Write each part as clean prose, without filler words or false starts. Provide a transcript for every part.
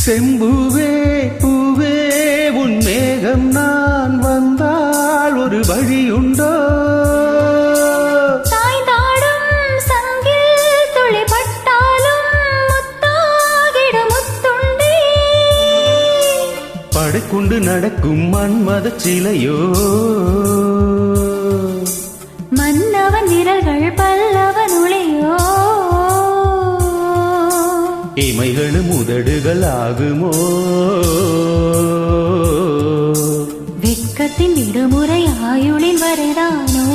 செம்பூவே பூவே உன் மேகம் நான் வந்தால் ஒரு வழியுண்டோ? சாய்ந்தாடும் சங்கில் துளிபட்டாலும் முத்தாகிடும் முத்துண்டே. படைக்குண்டு நடக்கும் மன்மத சிலையோ? மன்னவன் விரல்கள் பல்லவன் ஒளியோ? இமைகளும் உதடுகள் ஆகுமோ? வெட்கத்தின் விடுமுறை ஆயுளின் வரைதானோ?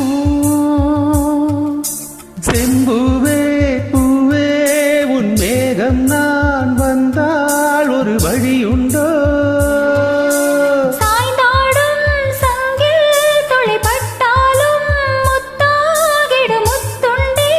செம்பூவே பூவே உன் மேகம் நான் வந்தால் ஒரு வழியுண்டோ? சாய்ந்தாடும் சங்கில் துளிபட்டாலும் முத்தாகிடும் முத்துண்டே.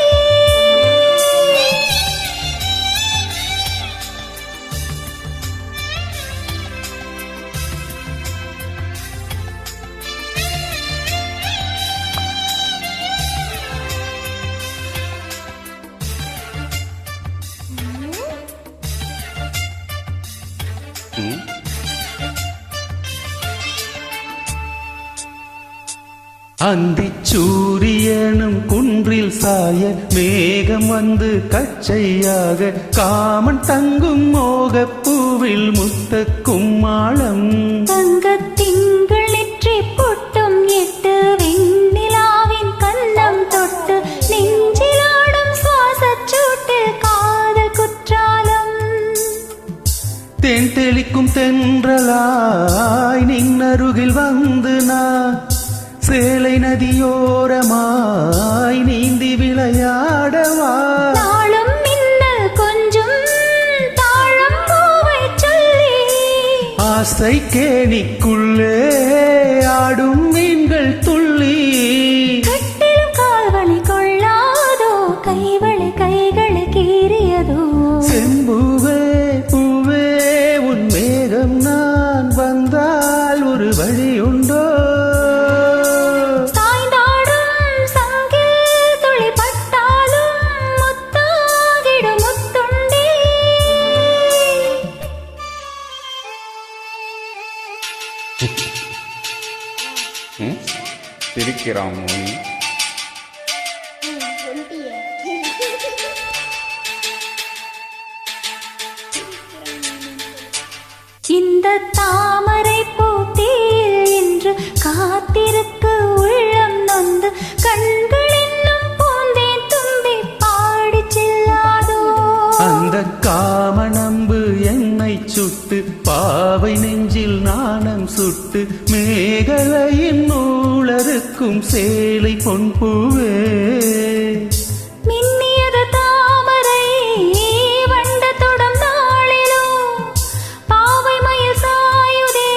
அந்திச் சூரியனும் குன்றில் சாய மேகம் வந்து கச்சையாக காமன் தங்கும் மோகப் பூவில் முத்த கும்மாளம். தங்கத்திங்கள் நெற்றி பொட்டும் எட்டு வெண்ணிலாவின் கன்னம் தொட்டு நெஞ்சிலாடும் சுவாசச்சூட்டு காதல் குற்றாலம். தேன் தெளிக்கும் தென்றலாய் நின்னருகில் வந்து நான் சேலை நதியோரமாய் நீந்தி விளையாடவா? நாளும் மின்னல் கொஞ்சம் தாழம் பூவை சொல்லி ஆசை கேணிக்குள்ளே ஆடும் மீன்கள் துள்ளி. கட்டிலும் கால்வழி கொள்ளாதோ கைவழி கைகளை கீறியதோ? செம்பூவே பூவே உன் மேகம் நான் வந்தால் ஒரு வழியுண்டோ? சிரிக்கிறான் மோனி. இந்த தாமரை பூத்தீர் என்று காத்திருக்கு உள்ளம் நொந்து கண்கள் என்னும் பூந்தேன் தும்பி பாடி செல்லாதோ? அந்த காமநம்பு என்னை சுட்டு பாவை நெஞ்சில் நாணம் சுட்டு மேகலையின் நூலருக்கும் சேலை பொன்பூவே. மின்னியது தாமரை வண்டத்துடன் நாளிலோ பாவை மயில் சாயுதே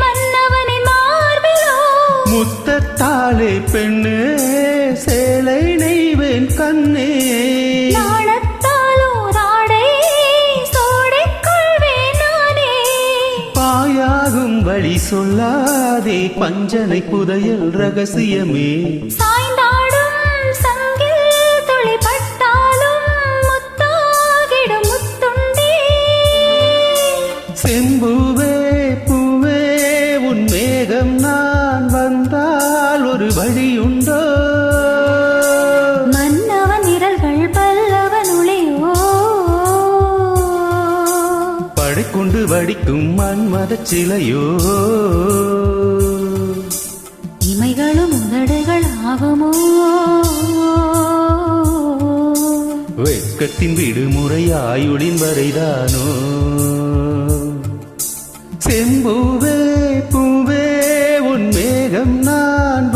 மன்னவனின் மார்பிலோ? முத்தத்தாலே பெண்ணே சேலை நெய்வேன் கண்ணே. வழி சொல்லாதே பஞ்சனை புதையல் ரகசியமே. சாய்ந்தாடும் சங்கில் துளிபட்டாலும் முத்தாகிடும் முத்துண்டே. செம்பூவே பூவே உன் மேகம் நான் வந்தால் ஒரு வழியுண்டோ? மன்னவன் விரல்கள் பல்லவன் ஒளியோ? படைக்குண்டு வடிக்கும் மன்மதச் சிலையோ? இமைகளும் உதடுகள் ஆகுமோ? வெட்கத்தின் விடுமுறை ஆயுளின் வரைதானோ? செம்பூவே பூவே உன் மேகம் நான்